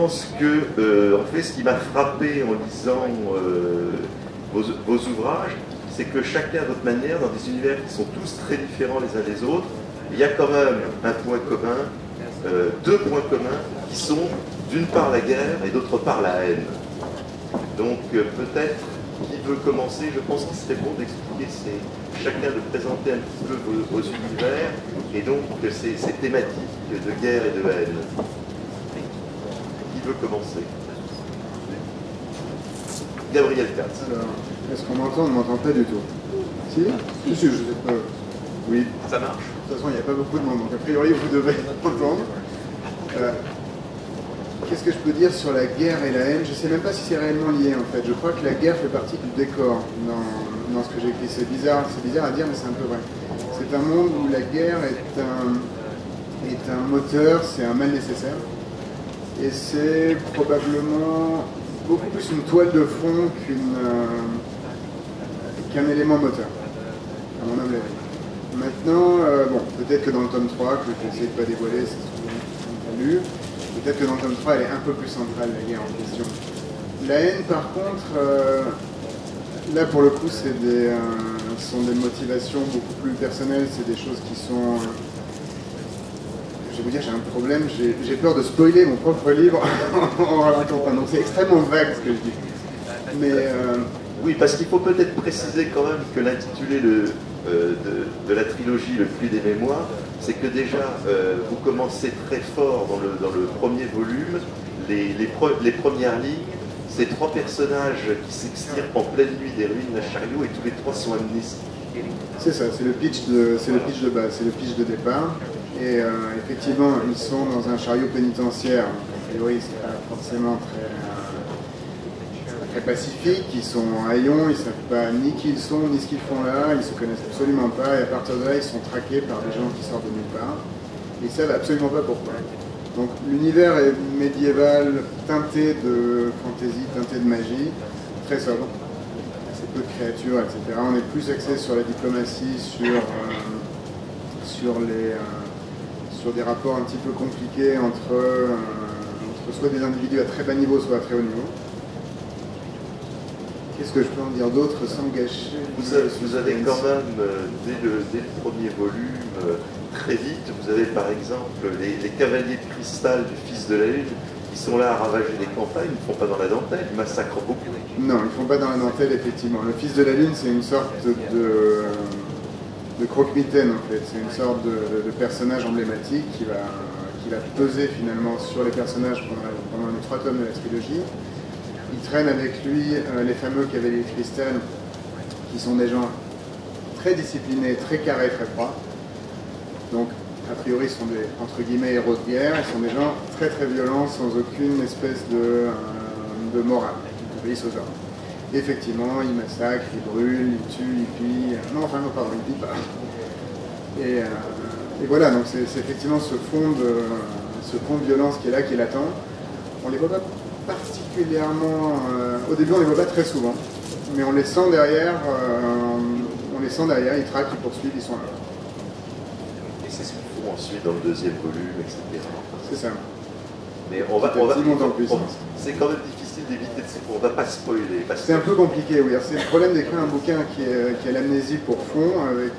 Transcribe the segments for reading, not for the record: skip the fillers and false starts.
pense que, en fait, ce qui m'a frappé en lisant vos ouvrages, c'est que chacun à votre manière, dans des univers qui sont tous très différents les uns des autres, il y a quand même un point commun, deux points communs, qui sont d'une part la guerre et d'autre part la haine. Donc peut-être, qui veut commencer, je pense qu'il serait bon d'expliquer chacun de présenter un petit peu vos univers et donc ces thématiques de guerre et de haine. Qui veut commencer? Gabriel Katz. Alors, est-ce qu'on m'entend? On ne m'entend pas du tout. Si? Si, je sais pas. Oui. Ça marche. De toute façon, il n'y a pas beaucoup de monde, donc a priori, vous devez entendre. Qu'est-ce que je peux dire sur la guerre et la haine? Je ne sais même pas si c'est réellement lié, en fait. Je crois que la guerre fait partie du décor dans ce que j'écris. C'est bizarre à dire, mais c'est un peu vrai. C'est un monde où la guerre est un moteur, c'est un mal nécessaire. Et c'est probablement beaucoup plus une toile de fond qu'un élément moteur, à mon humble avis. Maintenant, bon, peut-être que dans le tome 3, que je vais essayer de ne pas dévoiler, c'est souvent lu, peut-être que dans le tome 3, elle est un peu plus centrale, la guerre en question. La haine, par contre, là, pour le coup, ce sont des motivations beaucoup plus personnelles, c'est des choses qui sont... je vais vous dire, j'ai un problème, j'ai peur de spoiler mon propre livre en racontant. Donc c'est extrêmement vague ce que je dis. Mais oui, parce qu'il faut peut-être préciser quand même que l'intitulé de la trilogie Le Flux des Mémoires, c'est que déjà vous commencez très fort dans le premier volume, les premières lignes, c'est trois personnages qui s'extirpent en pleine nuit des ruines d'un chariot et tous les trois sont amnésiques. C'est ça, c'est le pitch de base, c'est le pitch de départ. Et effectivement, ils sont dans un chariot pénitentiaire. A priori, c'est pas forcément très pacifique. Ils sont en haillons, ils savent pas ni qui ils sont, ni ce qu'ils font là. Ils se connaissent absolument pas. Et à partir de là, ils sont traqués par des gens qui sortent de nulle part. Ils savent absolument pas pourquoi. Donc l'univers est médiéval, teinté de fantaisie, teinté de magie, très sobre. Assez peu de créatures, etc. On est plus axé sur la diplomatie, sur des rapports un petit peu compliqués entre soit des individus à très bas niveau, soit à très haut niveau. Qu'est-ce que je peux en dire d'autre sans gâcher? Vous avez quand même, dès le premier volume, très vite, vous avez par exemple les cavaliers de cristal du Fils de la Lune qui sont là à ravager les campagnes, ils ne font pas dans la dentelle, ils massacrent beaucoup. Non, ils ne font pas dans la dentelle, effectivement. Le Fils de la Lune, c'est une sorte de croque-mitaine, en fait. C'est une sorte de personnage emblématique qui va peser finalement sur les personnages pendant les 3 tomes de la trilogie. Il traîne avec lui les fameux cavaliers de cristal, qui sont des gens très disciplinés, très carrés, très froids. Donc, a priori, ce sont des, entre guillemets, héros de guerre. Ils sont des gens très très violents, sans aucune espèce de morale. Ils obéissent aux ordres. Effectivement, ils massacrent, ils brûlent, ils tuent, ils pillent. Non, enfin, non, pardon, ils pillent pas. Et voilà, donc c'est effectivement ce fond de violence qui est là, qui est latent. On les voit pas particulièrement... au début, on les voit pas très souvent. Mais on les sent derrière, ils traquent, ils poursuivent, ils sont là. Et c'est ce qu'il faut ensuite dans le deuxième volume, etc. C'est ça. Mais c'est quand même difficile d'éviter de... On ne va pas spoiler. C'est un peu compliqué, oui. C'est le problème d'écrire un bouquin qui a l'amnésie pour fond, avec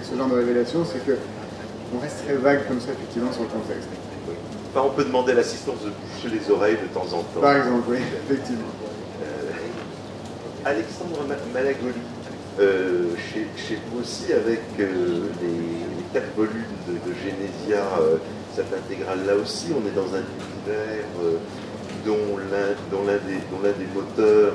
ce genre de révélation, c'est qu'on reste très vague comme ça, effectivement, sur le contexte. Oui. Enfin, on peut demander à l'assistance de boucher les oreilles de temps en temps. Par exemple, oui, effectivement. Alexandre Malagoli, chez vous aussi, avec les 4 volumes de Genesia, cette intégrale-là aussi, on est dans un univers dont l'un des moteurs,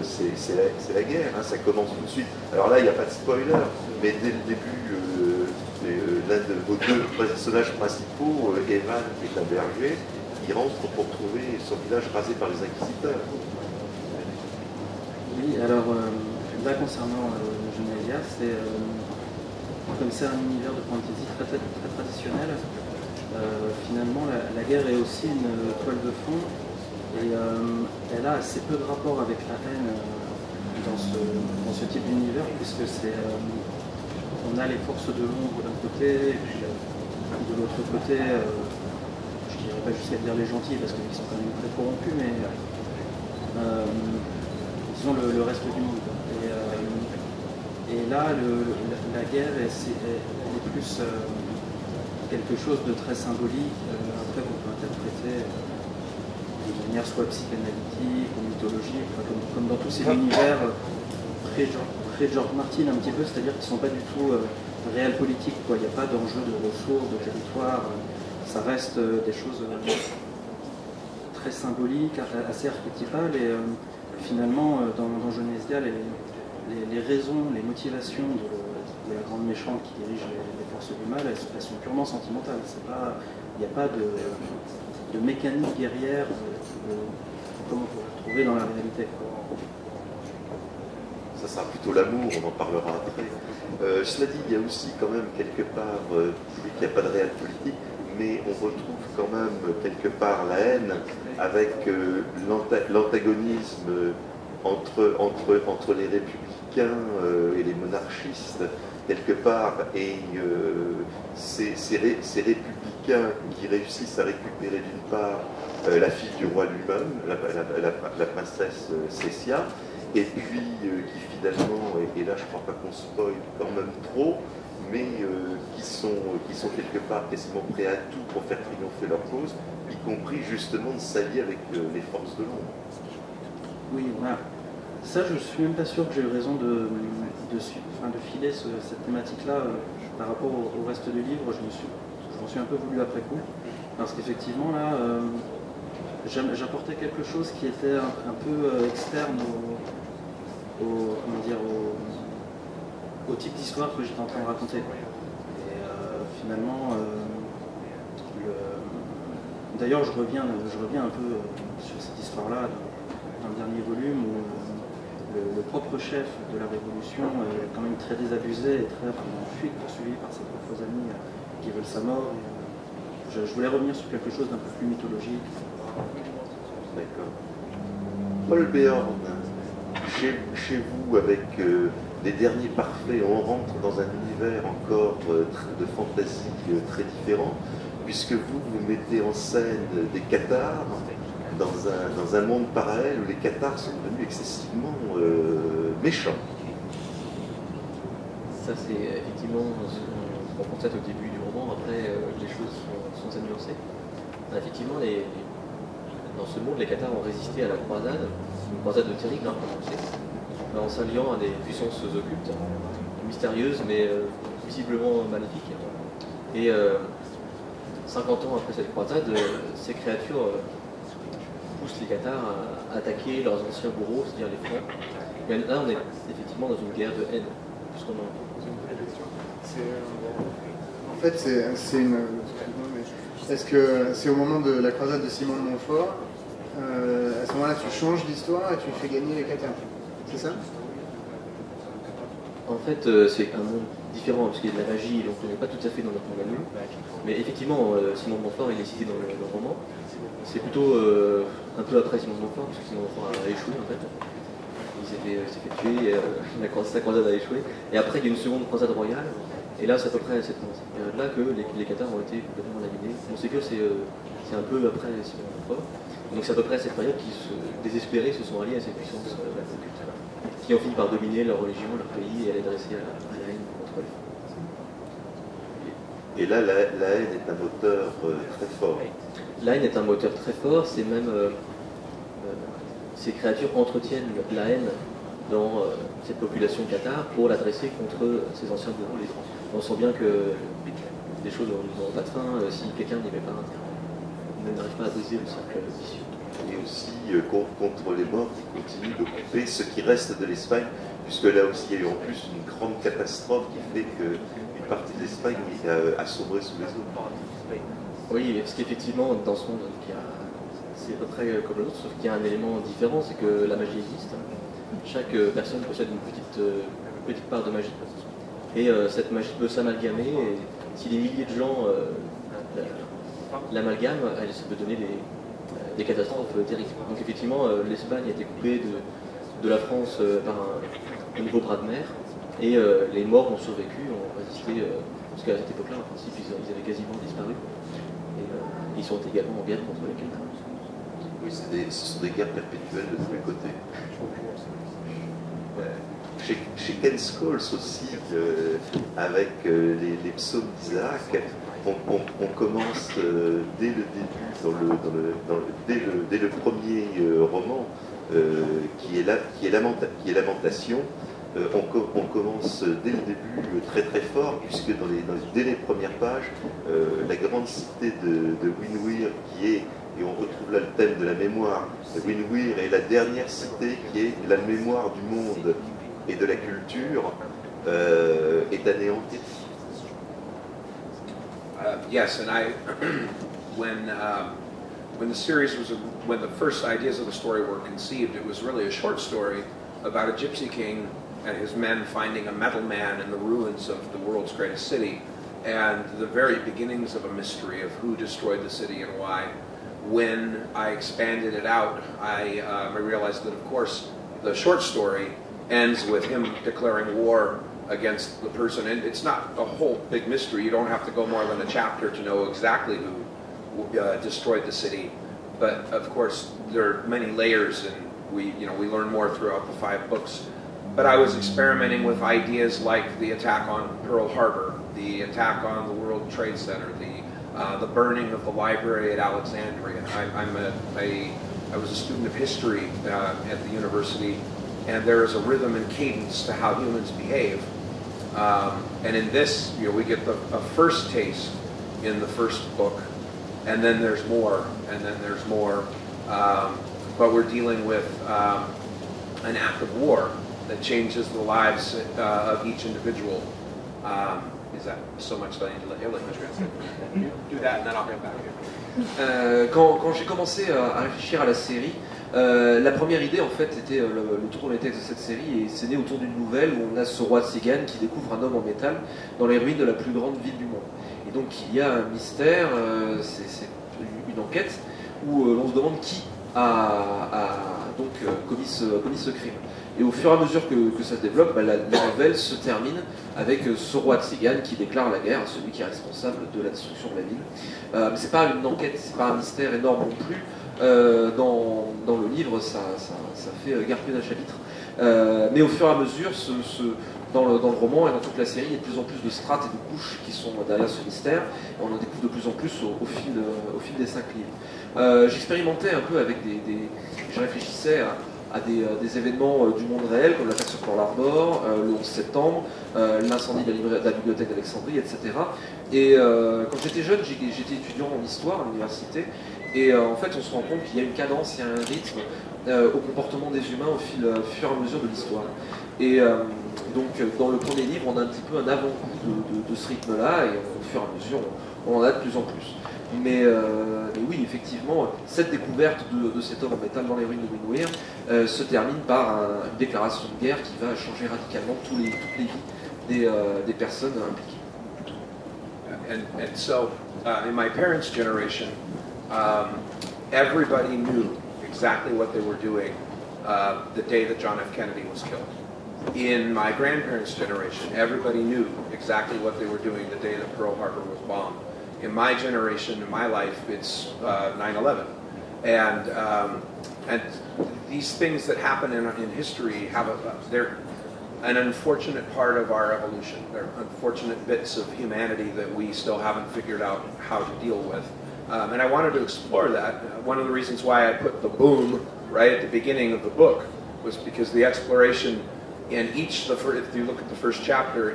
c'est la guerre, hein, ça commence tout de suite. Alors là, il n'y a pas de spoiler, mais dès le début, l'un de vos 2 personnages principaux, Evan, qui est un berger, il rentre pour trouver son village rasé par les inquisiteurs. Oui, alors là concernant Genesia, comme c'est un univers de fantasy très traditionnel, finalement la guerre est aussi une toile de fond et elle a assez peu de rapport avec la haine dans ce type d'univers, puisque on a les forces de l'ombre d'un côté et puis de l'autre côté je n'irai pas jusqu'à dire les gentils parce qu'ils sont quand même très corrompus, mais disons le reste du monde. Et là, la guerre est plus quelque chose de très symbolique, après qu'on peut interpréter de manière soit psychanalytique ou mythologique, comme dans tous ces univers pré-George Martin un petit peu, c'est-à-dire qu'ils ne sont pas du tout réels politiques, quoi. Il n'y a pas d'enjeu de ressources, de territoire, ça reste des choses très symboliques, assez archétypales, et finalement dans Genesia, les raisons, les motivations de la grande méchante qui dirige les forces du mal, elles sont purement sentimentales. Il n'y a pas de mécanique guerrière comme on pourrait trouver dans la réalité. Ça sera plutôt l'amour, on en parlera après. Cela dit, il y a aussi quand même quelque part, qu'il n'y a pas de réel politique, mais on retrouve quand même quelque part la haine avec l'antagonisme entre les républicains et les monarchistes, quelque part, et ces républicains qui réussissent à récupérer d'une part la fille du roi lui-même, la princesse Cécia, et puis qui finalement, et là je ne crois pas qu'on spoil quand même trop, mais qui sont quelque part quasiment prêts à tout pour faire triompher leur cause, y compris justement de s'allier avec les forces de l'ombre. Oui, voilà. Ça, je ne suis même pas sûr que j'ai eu raison de filer cette thématique-là par rapport au reste du livre. Je m'en suis un peu voulu après coup, parce qu'effectivement, là, j'apportais quelque chose qui était un peu externe au type d'histoire que j'étais en train de raconter. Et finalement, d'ailleurs, je reviens un peu sur cette histoire-là dans le dernier volume où le propre chef de la révolution est quand même très désabusé et très en fuite, poursuivi par ses propres amis qui veulent sa mort. Et je voulais revenir sur quelque chose d'un peu plus mythologique. D'accord. Paul Béorn, chez vous, avec les derniers parfaits, on rentre dans un univers encore de fantaisie très différent, puisque vous mettez en scène des cathares dans un monde parallèle où les cathares sont devenus excessivement méchants. Ça, c'est effectivement ce qu'on constate au début du roman. Après, les choses sont nuancées. Effectivement, dans ce monde, les cathares ont résisté à la croisade, une croisade terrible, en s'alliant à des puissances occultes, mystérieuses, mais visiblement maléfiques. Et 50 ans après cette croisade, ces créatures poussent les cathares à attaquer leurs anciens bourreaux, c'est-à-dire les Francs. Mais là, on est effectivement dans une guerre de haine, puisqu'on en... En fait, c'est une... Est-ce que c'est au moment de la croisade de Simon de Montfort, à ce moment-là, tu changes l'histoire et tu fais gagner les cathares, c'est ça? En fait, c'est un monde différent, parce qu'il y a de la magie, donc on n'est pas tout à fait dans notre monde à nous. Mais effectivement, Simon de Montfort, il est cité dans le roman. C'est plutôt un peu après Simon de Montfort, parce que Simon de Montfort a échoué en fait. Il s'est fait tuer, sa croisade a échoué. Et après, il y a une seconde croisade royale. Et là, c'est à peu près à cette période-là que les cathares ont été complètement laminés. On sait que c'est un peu après Simon de Montfort. Donc c'est à peu près à cette période qu'ils, désespérés, se sont alliés à ces puissances occultes, qui ont fini par dominer leur religion, leur pays, et à les dresser à la haine contre eux. Et là, la haine est un moteur très fort. La haine est un moteur très fort, c'est même... ces créatures entretiennent la haine dans cette population cathare pour l'adresser contre ces anciens bourreaux. On sent bien que des choses n'auront pas de fin si quelqu'un n'y met pas un terme. On n'arrive pas à briser le cercle vicieux. Et aussi contre les morts qui continuent d'occuper ce qui reste de l'Espagne, puisque là aussi il y a eu en plus une grande catastrophe qui fait qu'une partie de l'Espagne a sombré sous les eaux. Oui, parce qu'effectivement, dans ce monde, c'est à peu près comme l'autre, sauf qu'il y a un élément différent, c'est que la magie existe. Chaque personne possède une petite part de magie. Et cette magie peut s'amalgamer, et si des milliers de gens l'amalgament, ça peut donner des catastrophes terribles. Donc effectivement, l'Espagne a été coupée de la France par un nouveau bras de mer, et les morts ont survécu, ont résisté, parce qu'à cette époque-là, en principe, ils avaient quasiment disparu. Et ils sont également en guerre contre les Celtes. Oui, ce sont des guerres perpétuelles de tous les côtés. Chez Ken Scholes aussi, avec les psaumes d'Isaac, on commence dès le début, dès le premier roman, qui est Lamentation. On commence dès le début très très fort, puisque dès les premières pages, la grande cité de Winwyr, et on retrouve là le thème de la mémoire, Winwyr est la dernière cité qui est la mémoire du monde et de la culture, est anéantie. Yes, and when the series when the first ideas of the story were conceived, it was really a short story about a gypsy king and his men finding a metal man in the ruins of the world's greatest city, and the very beginnings of a mystery of who destroyed the city and why. When I expanded it out, I realized that, of course, the short story ends with him declaring war against the person, and it's not a whole big mystery. You don't have to go more than a chapter to know exactly who destroyed the city, but of course there are many layers, and we learn more throughout the 5 books. But I was experimenting with ideas like the attack on Pearl Harbor, the attack on the World Trade Center, the burning of the library at Alexandria. I was a student of history at the university, and there is a rhythm and cadence to how humans behave. And in this, we get a first taste in the first book, and then there's more, and then there's more. But we're dealing with an act of war that changes the lives of each individual. Is that so much that I need to let you translate? You do that, and then I'll get back here. Quand j'ai commencé à réfléchir à la série, la première idée en fait était le tour des textes de cette série, et c'est né autour d'une nouvelle où on a ce roi Tzigane qui découvre un homme en métal dans les ruines de la plus grande ville du monde. Et donc il y a un mystère, c'est une enquête où l'on se demande qui a donc commis ce crime. Et au fur et à mesure que ça se développe, la nouvelle se termine avec ce roi Tzigane qui déclare la guerre à celui qui est responsable de la destruction de la ville. Mais c'est pas une enquête, c'est pas un mystère énorme non plus. Dans le livre, ça fait guère plus d'un chapitre. Mais au fur et à mesure, dans le roman et dans toute la série, il y a de plus en plus de strates et de couches qui sont derrière ce mystère. Et on en découvre de plus en plus au fil des 5 livres. J'expérimentais un peu avec je réfléchissais à des événements du monde réel, comme l'attaque sur Pearl Harbor, le 11 septembre, l'incendie de la bibliothèque d'Alexandrie, etc. Et quand j'étais jeune, j'étais étudiant en histoire à l'université, et en fait on se rend compte qu'il y a une cadence, il y a un rythme au comportement des humains au fur et à mesure de l'histoire. Et donc dans le premier livre, on a un petit peu un avant-goût de ce rythme-là, et au fur et à mesure, on en a de plus en plus. Mais oui, effectivement, cette découverte de cet homme en métal dans les ruines de Winwyr se termine par une déclaration de guerre qui va changer radicalement toutes les vies des personnes impliquées. And so, in my parents' generation, everybody knew exactly what they were doing the day that John F. Kennedy was killed. In my grandparents' generation, everybody knew exactly what they were doing the day that Pearl Harbor was bombed. In my generation, in my life, it's 9/11, and these things that happen in history they're an unfortunate part of our evolution. They're unfortunate bits of humanity that we still haven't figured out how to deal with. And I wanted to explore that. One of the reasons why I put the boom right at the beginning of the book was because the exploration in if you look at the first chapter,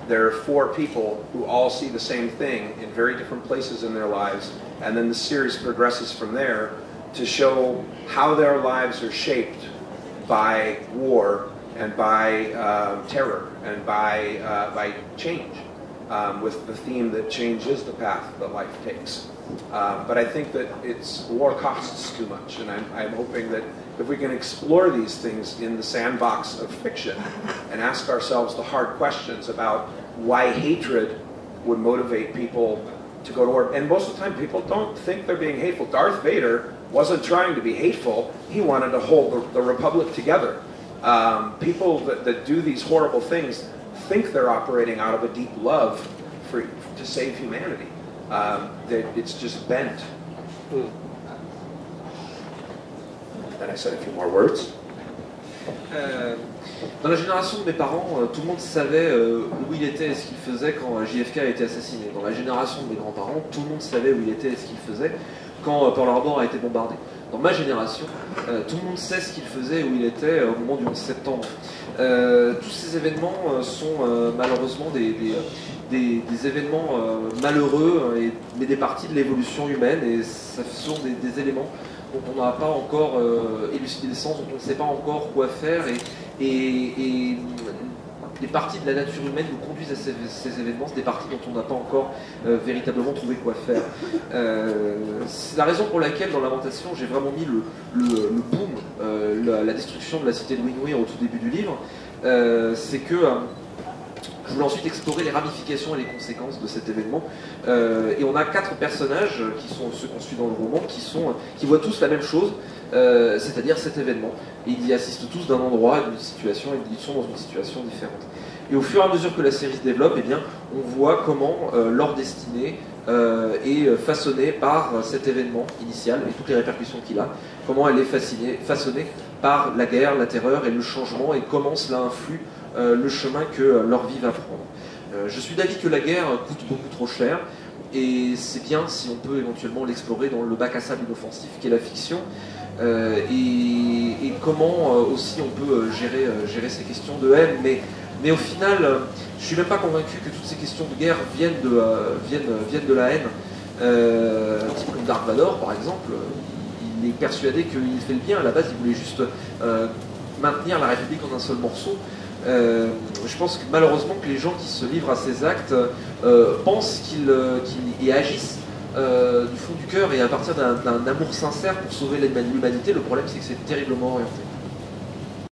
there are 4 people who all see the same thing in very different places in their lives, and then the series progresses from there to show how their lives are shaped by war and by terror and by change, with the theme that change is the path that life takes. But I think that war costs too much, and I'm hoping that if we can explore these things in the sandbox of fiction and ask ourselves the hard questions about why hatred would motivate people to go to war. And most of the time people don't think they're being hateful. Darth Vader wasn't trying to be hateful. He wanted to hold the Republic together. People that do these horrible things think they're operating out of a deep love to save humanity. It's just bent. Then I said a few more words. Dans la génération de mes parents, tout le monde savait où il était et ce qu'il faisait quand JFK a été assassiné. Dans la génération de mes grands-parents, tout le monde savait où il était et ce qu'il faisait quand Pearl Harbor a été bombardé. Dans ma génération, tout le monde sait ce qu'il faisait et où il était au moment du 11 septembre. Tous ces événements sont malheureusement des événements malheureux, mais des parties de l'évolution humaine, et ce sont des éléments dont on n'a pas encore élucidé le sens, dont on ne sait pas encore quoi faire, et des parties de la nature humaine nous conduisent à ces événements, c'est des parties dont on n'a pas encore véritablement trouvé quoi faire. C'est la raison pour laquelle dans Lamentation j'ai vraiment mis le boom, la destruction de la cité de Winwyr au tout début du livre, c'est que je voulais ensuite explorer les ramifications et les conséquences de cet événement. Et on a 4 personnages qui sont ceux qu'on suit dans le roman, qui voient tous la même chose, c'est-à-dire cet événement. Et ils y assistent tous d'un endroit, d'une situation, et ils sont dans une situation différente. Et au fur et à mesure que la série se développe, eh bien, on voit comment leur destinée est façonnée par cet événement initial et toutes les répercussions qu'il a, comment elle est façonnée par la guerre, la terreur et le changement, et comment cela influe le chemin que leur vie va prendre. Je suis d'avis que la guerre coûte beaucoup trop cher, et c'est bien si on peut éventuellement l'explorer dans le bac à sable inoffensif qu'est la fiction, et comment aussi on peut gérer ces questions de haine, mais au final, je suis même pas convaincu que toutes ces questions de guerre viennent de la haine. Un type comme Dark Vador, par exemple, il est persuadé qu'il fait le bien. À la base, il voulait juste maintenir la République en un seul morceau. Je pense que malheureusement que les gens qui se livrent à ces actes pensent qu'ils y agissent du fond du cœur et à partir d'un amour sincère pour sauver l'humanité. Le problème, c'est que c'est terriblement orienté.